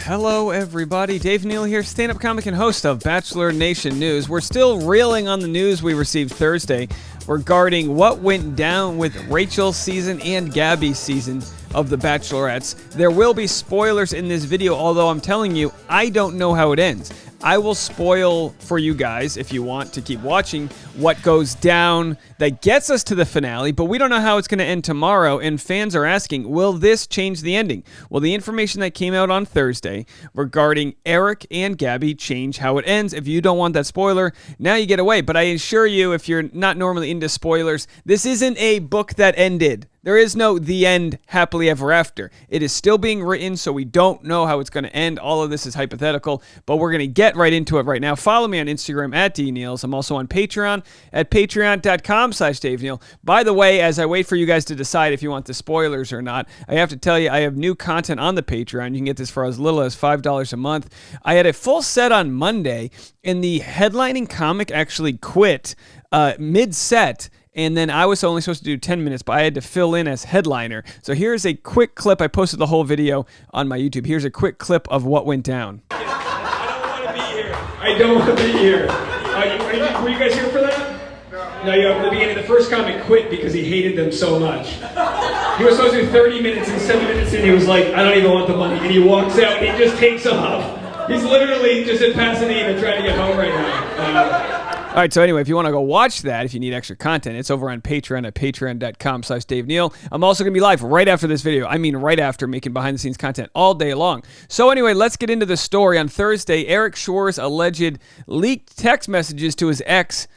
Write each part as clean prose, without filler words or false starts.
Hello, everybody. Dave Neal here, stand-up comic and host of Bachelor Nation News. We're still reeling on the news we received Thursday regarding what went down with Rachel's season and Gabby's season of The Bachelorettes. There will be spoilers in this video, although I'm telling you, I don't know how it ends. I will spoil for you guys, if you want to keep watching, what goes down that gets us to the finale, but we don't know how it's going to end tomorrow, and fans are asking, will this change the ending? Well, the information that came out on Thursday regarding Erich and Gabby change how it ends. If you don't want that spoiler, now you get away. But I assure you, if you're not normally into spoilers, this isn't a book that ended. There is no the end happily ever after. It is still being written, so we don't know how it's going to end. All of this is hypothetical, but we're going to get right into it right now. Follow me on Instagram at DNeals. I'm also on Patreon at patreon.com/DaveNeal. By the way, as I wait for you guys to decide if you want the spoilers or not, I have to tell you, I have new content on the Patreon. You can get this for as little as $5 a month. I had a full set on Monday, and the headlining comic actually quit mid-set. And then I was only supposed to do 10 minutes, but I had to fill in as headliner. So here's a quick clip. I posted the whole video on my YouTube. Here's a quick clip of what went down. I don't want to be here. Were you guys here for that? No, at the beginning, the first comic quit because he hated them so much. He was supposed to do 30 minutes, and 7 minutes in, he was like, I don't even want the money. And he walks out, and he just takes off. He's literally just in Pasadena trying to get home right now. All right, so anyway, if you want to go watch that, if you need extra content, it's over on Patreon at patreon.com/DaveNeal. I'm also going to be live right after this video. I mean right after, making behind-the-scenes content all day long. So anyway, let's get into the story. On Thursday, Erich Schwer's alleged leaked text messages to his ex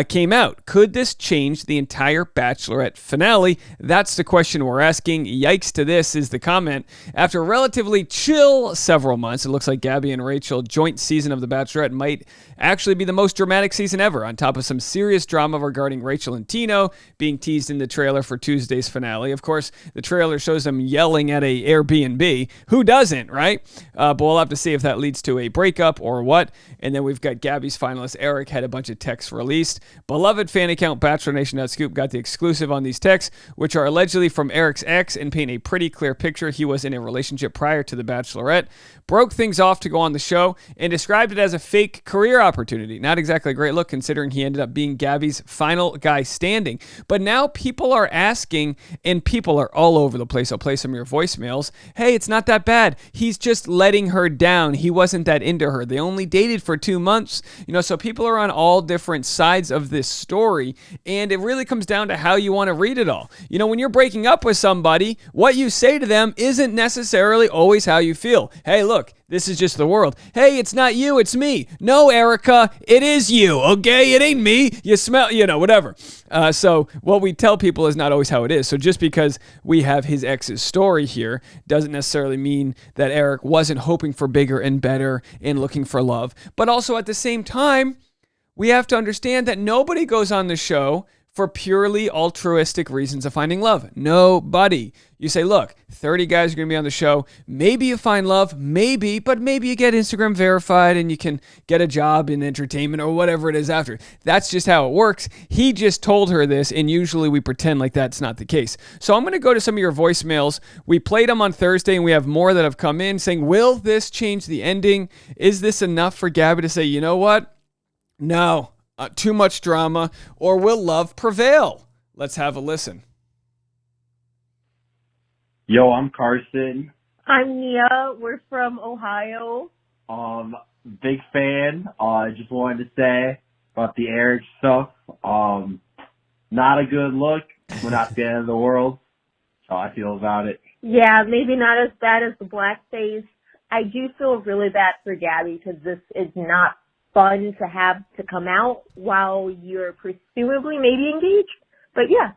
came out. Could this change the entire Bachelorette finale? That's the question we're asking. Yikes to this is the comment. After a relatively chill several months, it looks like Gabby and Rachel joint season of The Bachelorette might actually be the most dramatic season ever, on top of some serious drama regarding Rachel and Tino being teased in the trailer for Tuesday's finale. Of course, the trailer shows them yelling at a Airbnb. Who doesn't, right? But we'll have to see if that leads to a breakup or what. And then we've got Gabby's finalist, Erich, had a bunch of texts released. Beloved fan account BachelorNation.scoop got the exclusive on these texts, which are allegedly from Erich's ex and paint a pretty clear picture. He was in a relationship prior to The Bachelorette, broke things off to go on the show, and described it as a fake career opportunity. Not exactly a great look considering he ended up being Gabby's final guy standing. But now people are asking, and people are all over the place. I'll play some of your voicemails. Hey, it's not that bad. He's just letting her down. He wasn't that into her. They only dated for 2 months. So people are on all different sides of this story, and it really comes down to how you want to read it all. When you're breaking up with somebody, what you say to them isn't necessarily always how you feel. Hey, look, this is just the world. Hey, it's not you, it's me. No, Erica, it is you, okay? It ain't me. You smell, whatever. So what we tell people is not always how it is. So just because we have his ex's story here doesn't necessarily mean that Erich wasn't hoping for bigger and better and looking for love. But also at the same time, we have to understand that nobody goes on the show for purely altruistic reasons of finding love. Nobody. You say, look, 30 guys are going to be on the show. Maybe you find love, but maybe you get Instagram verified and you can get a job in entertainment or whatever it is after. That's just how it works. He just told her this, and usually we pretend like that's not the case. So I'm going to go to some of your voicemails. We played them on Thursday, and we have more that have come in saying, will this change the ending? Is this enough for Gabby to say, you know what? No, too much drama, or will love prevail? Let's have a listen. Yo, I'm Carson. I'm Nia. We're from Ohio. Big fan. Just wanted to say about the Erich stuff. Not a good look. We're not the end of the world. That's how I feel about it. Yeah, maybe not as bad as the blackface. I do feel really bad for Gabby because this is not fun to have to come out while you're presumably maybe engaged. But yeah,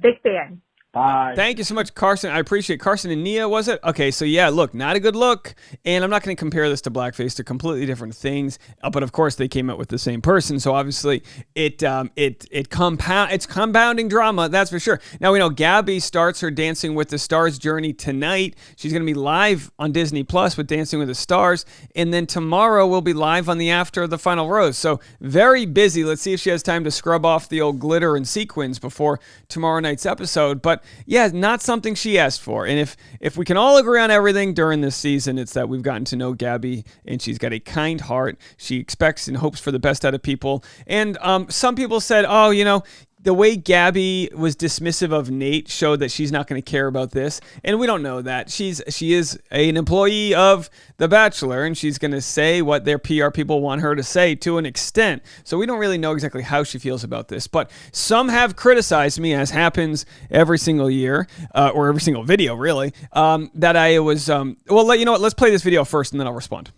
big fan. Bye. Thank you so much, Carson. I appreciate it. Carson and Nia, was it? Okay, so yeah, look, not a good look. And I'm not going to compare this to blackface. They're completely different things. But of course, they came out with the same person. So obviously, it's compounding drama, that's for sure. Now, we know Gabby starts her Dancing with the Stars journey tonight. She's going to be live on Disney Plus with Dancing with the Stars. And then tomorrow, we'll be live on the After the Final Rose. So very busy. Let's see if she has time to scrub off the old glitter and sequins before tomorrow night's episode. But But yeah, not something she asked for. And if we can all agree on everything during this season, it's that we've gotten to know Gabby, and she's got a kind heart. She expects and hopes for the best out of people. And some people said, oh, the way Gabby was dismissive of Nate showed that she's not going to care about this. And we don't know that. She is an employee of The Bachelor, and she's going to say what their PR people want her to say to an extent. So we don't really know exactly how she feels about this. But some have criticized me, as happens every single year, or every single video, really, that I was... well, you know what? Let's play this video first, and then I'll respond.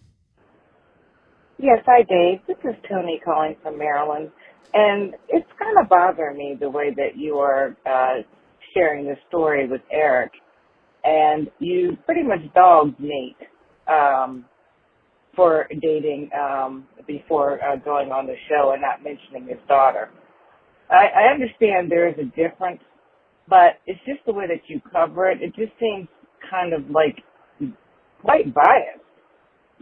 Yes, hi, Dave. This is Tony calling from Maryland. And it's kind of bothering me the way that you are sharing this story with Erich. And you pretty much dogged Nate for dating before going on the show and not mentioning his daughter. I understand there is a difference, but it's just the way that you cover it. It just seems kind of like quite biased.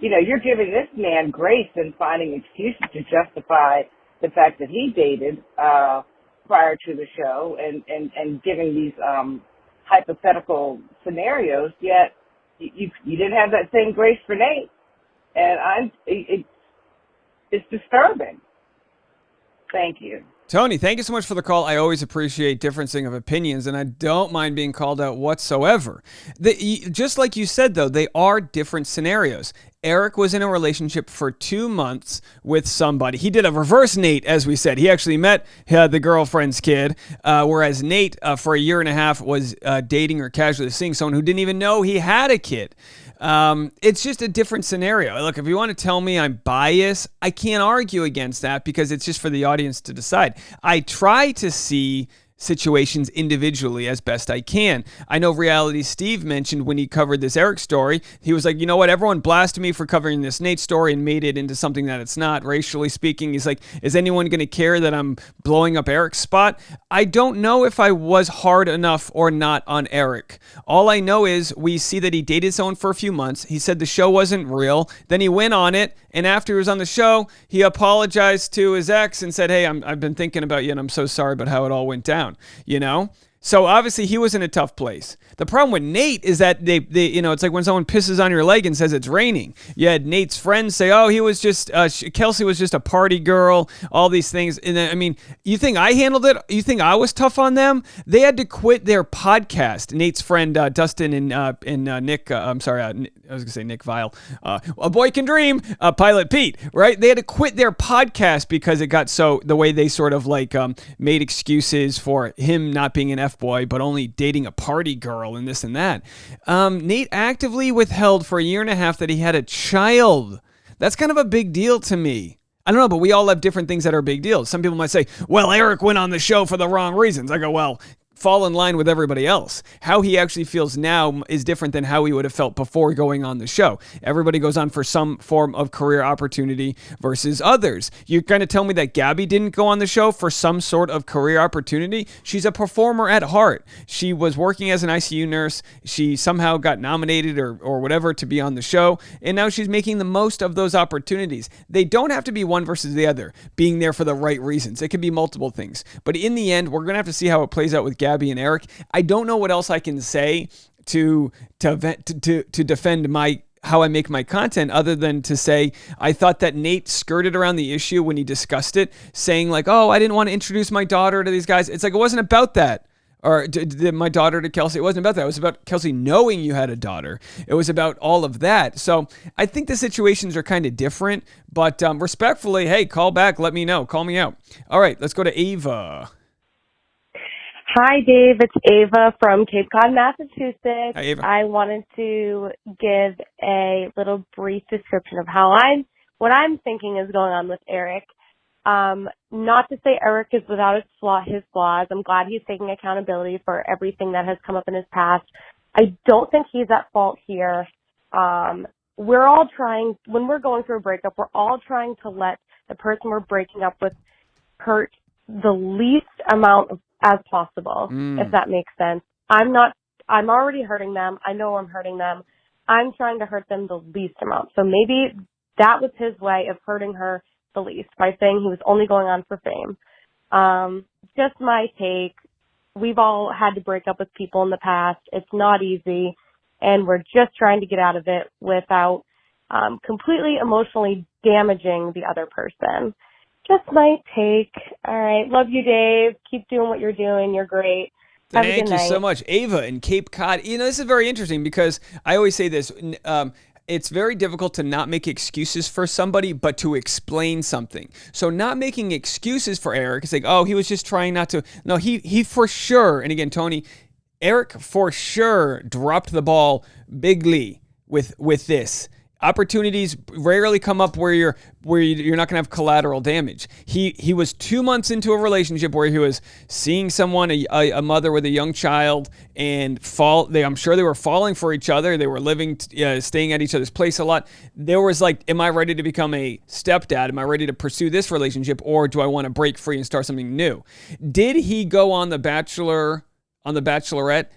You're giving this man grace and finding excuses to justify the fact that he dated prior to the show and giving these hypothetical scenarios, yet you didn't have that same grace for Nate. And it's disturbing. Thank you. Tony, thank you so much for the call. I always appreciate differencing of opinions, and I don't mind being called out whatsoever. Just like you said, though, they are different scenarios. Erich was in a relationship for 2 months with somebody. He did a reverse Nate, as we said. He actually met the girlfriend's kid, whereas Nate, for a year and a half, was dating or casually seeing someone who didn't even know he had a kid. It's just a different scenario. Look, if you want to tell me I'm biased, I can't argue against that because it's just for the audience to decide. I try to see situations individually as best I can. I know Reality Steve mentioned when he covered this Erich story, he was like, you know what, everyone blasted me for covering this Nate story and made it into something that it's not, racially speaking. He's like, is anyone going to care that I'm blowing up Erich's spot? I don't know if I was hard enough or not on Erich. All I know is we see that he dated someone for a few months. He said the show wasn't real. Then he went on it, and after he was on the show, he apologized to his ex and said, hey, I've been thinking about you, and I'm so sorry about how it all went down. So obviously he was in a tough place. The problem with Nate is that they it's like when someone pisses on your leg and says it's raining. You had Nate's friends say, oh, he was just, Kelsey was just a party girl, all these things. And then, I mean, you think I handled it? You think I was tough on them? They had to quit their podcast. Nate's friend, Dustin and Nick, I was going to say Nick Vile, A Boy Can Dream, Pilot Pete, right? They had to quit their podcast because it got the way they sort of made excuses for him not being an F-boy, but only dating a party girl and this and that. Nate actively withheld for a year and a half that he had a child. That's kind of a big deal to me. I don't know, but we all have different things that are big deals. Some people might say, well, Erich went on the show for the wrong reasons. I go, well, fall in line with everybody else. How he actually feels now is different than how he would have felt before going on the show. Everybody goes on for some form of career opportunity versus others. You're going to tell me that Gabby didn't go on the show for some sort of career opportunity? She's a performer at heart. She was working as an ICU nurse. She somehow got nominated or whatever to be on the show, and now she's making the most of those opportunities. They don't have to be one versus the other, being there for the right reasons. It could be multiple things. But in the end, we're going to have to see how it plays out with Gabby and Erich. I don't know what else I can say to defend how I make my content other than to say I thought that Nate skirted around the issue when he discussed it, saying like, oh, I didn't want to introduce my daughter to these guys. It's like, it wasn't about that. Or my daughter to Kelsey. It wasn't about that. It was about Kelsey knowing you had a daughter. It was about all of that. So I think the situations are kind of different, but respectfully, hey, call back. Let me know. Call me out. All right, let's go to Ava. Hi, Dave. It's Ava from Cape Cod, Massachusetts. Hi, Ava. I wanted to give a little brief description of what I'm thinking is going on with Erich. Not to say Erich is without his flaws. I'm glad he's taking accountability for everything that has come up in his past. I don't think he's at fault here. We're all trying, when we're going through a breakup, we're all trying to let the person we're breaking up with hurt the least amount as possible, if that makes sense. I'm already hurting them. I know I'm hurting them. I'm trying to hurt them the least amount. So maybe that was his way of hurting her the least by saying he was only going on for fame. Just my take. we've all had to break up with people in the past. It's not easy, and we're just trying to get out of it without completely emotionally damaging the other person. Just my take. All right. Love you, Dave. Keep doing what you're doing. You're great. Have a good Thank you night. so much. Ava in Cape Cod. This is very interesting because I always say this. It's very difficult to not make excuses for somebody, but to explain something. So not making excuses for Erich is like, oh, he was just trying not to. No, he for sure. And again, Tony, Erich for sure dropped the ball bigly with this. Opportunities rarely come up where you're not gonna have collateral damage. He was 2 months into a relationship where he was seeing someone, a mother with a young child, and I'm sure they were falling for each other. They were staying at each other's place a lot. There was like, am I ready to become a stepdad? Am I ready to pursue this relationship, or do I want to break free and start something new? Did he go on The Bachelorette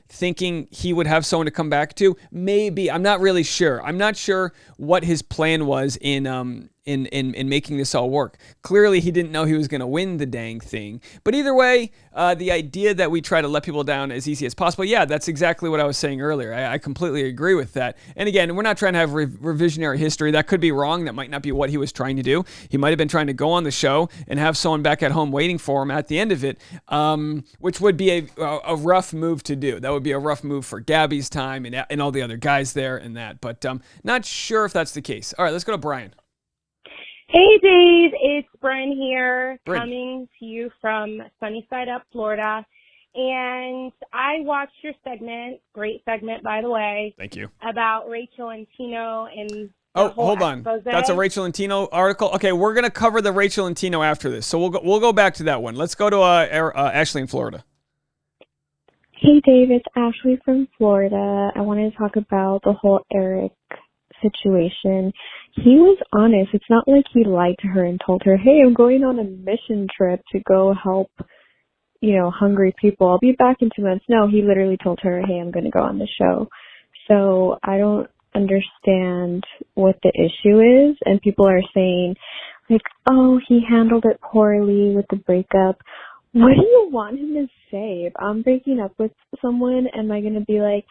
thinking he would have someone to come back to? Maybe. I'm not really sure. I'm not sure what his plan was in making this all work. Clearly, he didn't know he was going to win the dang thing. But either way, the idea that we try to let people down as easy as possible, yeah, that's exactly what I was saying earlier. I completely agree with that. And again, we're not trying to have revisionary history. That could be wrong. That might not be what he was trying to do. He might have been trying to go on the show and have someone back at home waiting for him at the end of it, which would be a rough move to do. That would be a rough move for Gabby's time and all the other guys there and that. But not sure if that's the case. All right, let's go to Brian. Hey, Dave. It's Bryn here, Bryn. coming to you from sunny side up, Florida. And I watched your segment, great segment, by the way. Thank you. About Rachel and Tino and Oh, hold on. expose. That's a Rachel and Tino article. Okay, we're gonna cover the Rachel and Tino after this, so we'll go back to that one. Let's go to Ashley in Florida. Hey, Dave. It's Ashley from Florida. I wanted to talk about the whole Erich situation. He was honest. It's not like he lied to her and told her, hey, I'm going on a mission trip to go help, hungry people. I'll be back in 2 months. No, he literally told her, hey, I'm going to go on the show. So I don't understand what the issue is. And people are saying, like, oh, he handled it poorly with the breakup. What do you want him to say? If I'm breaking up with someone, am I going to be like,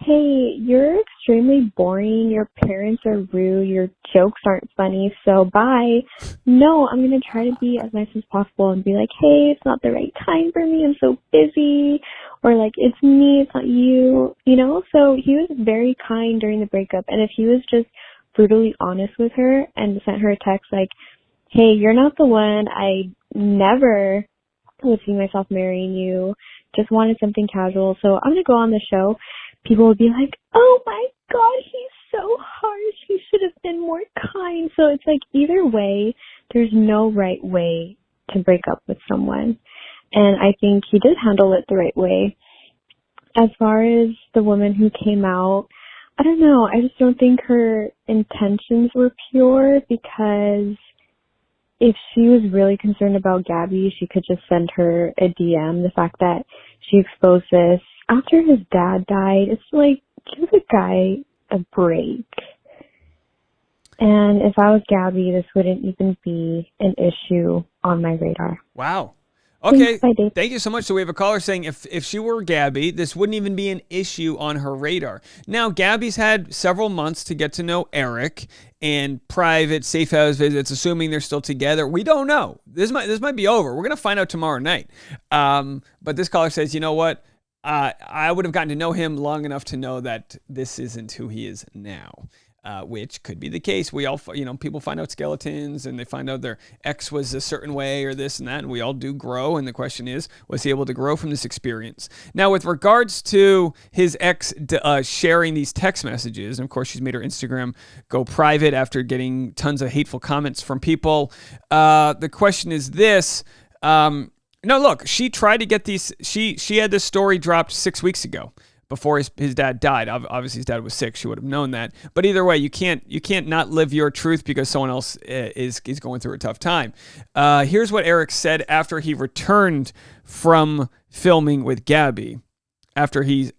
hey, you're extremely boring, your parents are rude, your jokes aren't funny, so bye. No, I'm going to try to be as nice as possible and be like, hey, it's not the right time for me, I'm so busy, or like, it's me, it's not you, So he was very kind during the breakup, and if he was just brutally honest with her and sent her a text like, hey, you're not the one, I never would see myself marrying you, just wanted something casual, so I'm going to go on the show, people would be like, oh my God, he's so harsh. He should have been more kind. So it's like either way, there's no right way to break up with someone. And I think he did handle it the right way. As far as the woman who came out, I don't know. I just don't think her intentions were pure, because if she was really concerned about Gabby, she could just send her a DM. The fact that she exposed this after his dad died, it's like, give the guy a break. And if I was Gabby, this wouldn't even be an issue on my radar. Wow. Okay. Thanks, bye, Dave. Thank you so much. So we have a caller saying if she were Gabby, this wouldn't even be an issue on her radar. Now, Gabby's had several months to get to know Erich, and private safe house visits, assuming they're still together. We don't know. This might be over. We're going to find out tomorrow night. But this caller says, you know what? I would have gotten to know him long enough to know that this isn't who he is now, which could be the case. We all, people find out skeletons and they find out their ex was a certain way or this and that, and we all do grow. And the question is, was he able to grow from this experience? Now, with regards to his ex sharing these text messages, and of course, she's made her Instagram go private after getting tons of hateful comments from people. The question is this. No, look, she tried to get these. She had this story dropped 6 weeks ago before his dad died. Obviously, his dad was sick. She would have known that. But either way, you can't not live your truth because someone else is going through a tough time. Here's what Erich said after he returned from filming with Gabby. After he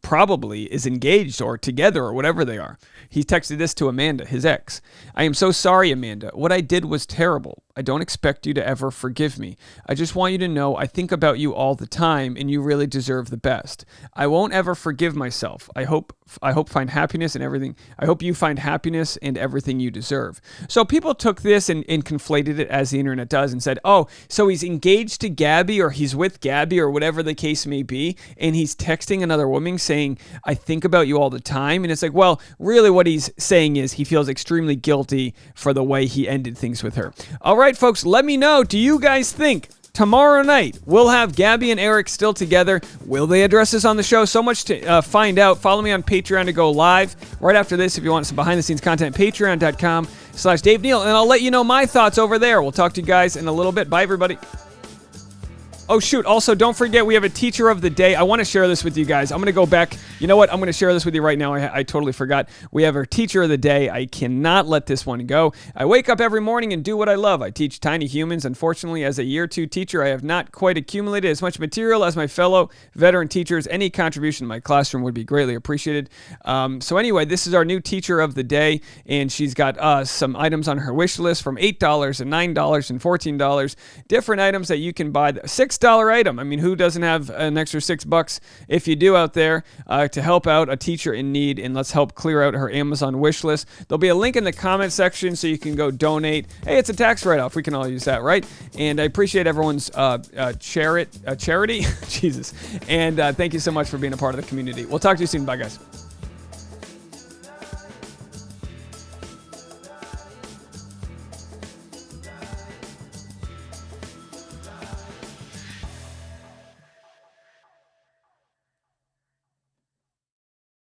probably is engaged or together or whatever they are. He texted this to Amanda, his ex. I am so sorry, Amanda. What I did was terrible. I don't expect you to ever forgive me. I just want you to know I think about you all the time and you really deserve the best. I won't ever forgive myself. I hope find happiness in everything. I hope you find happiness and everything you deserve. So people took this and conflated it, as the internet does, and said, oh, so he's engaged to Gabby, or he's with Gabby, or whatever the case may be, and he's texting another woman saying, I think about you all the time. And it's like, well, really what he's saying is he feels extremely guilty for the way he ended things with her. All right, folks, let me know. Do you guys think tomorrow night we'll have Gabby and Erich still together? Will they address this on the show? So much to find out. Follow me on Patreon to go live right after this if you want some behind-the-scenes content. Patreon.com/Dave Neal, and I'll let you know my thoughts over there. We'll talk to you guys in a little bit. Bye, everybody. Oh, shoot. Also, don't forget, we have a teacher of the day. I want to share this with you guys. I'm going to go back. You know what? I'm going to share this with you right now. I totally forgot. We have our teacher of the day. I cannot let this one go. I wake up every morning and do what I love. I teach tiny humans. Unfortunately, as a year 2 teacher, I have not quite accumulated as much material as my fellow veteran teachers. Any contribution to my classroom would be greatly appreciated. So anyway, this is our new teacher of the day, and she's got some items on her wish list from $8 and $9 and $14. Different items that you can buy. $6 item. I mean, who doesn't have an extra $6 if you do out there to help out a teacher in need? And let's help clear out her Amazon wish list. There'll be a link in the comment section so you can go donate. Hey, it's a tax write-off. We can all use that, right? And I appreciate everyone's charity. Jesus. And thank you so much for being a part of the community. We'll talk to you soon. Bye, guys.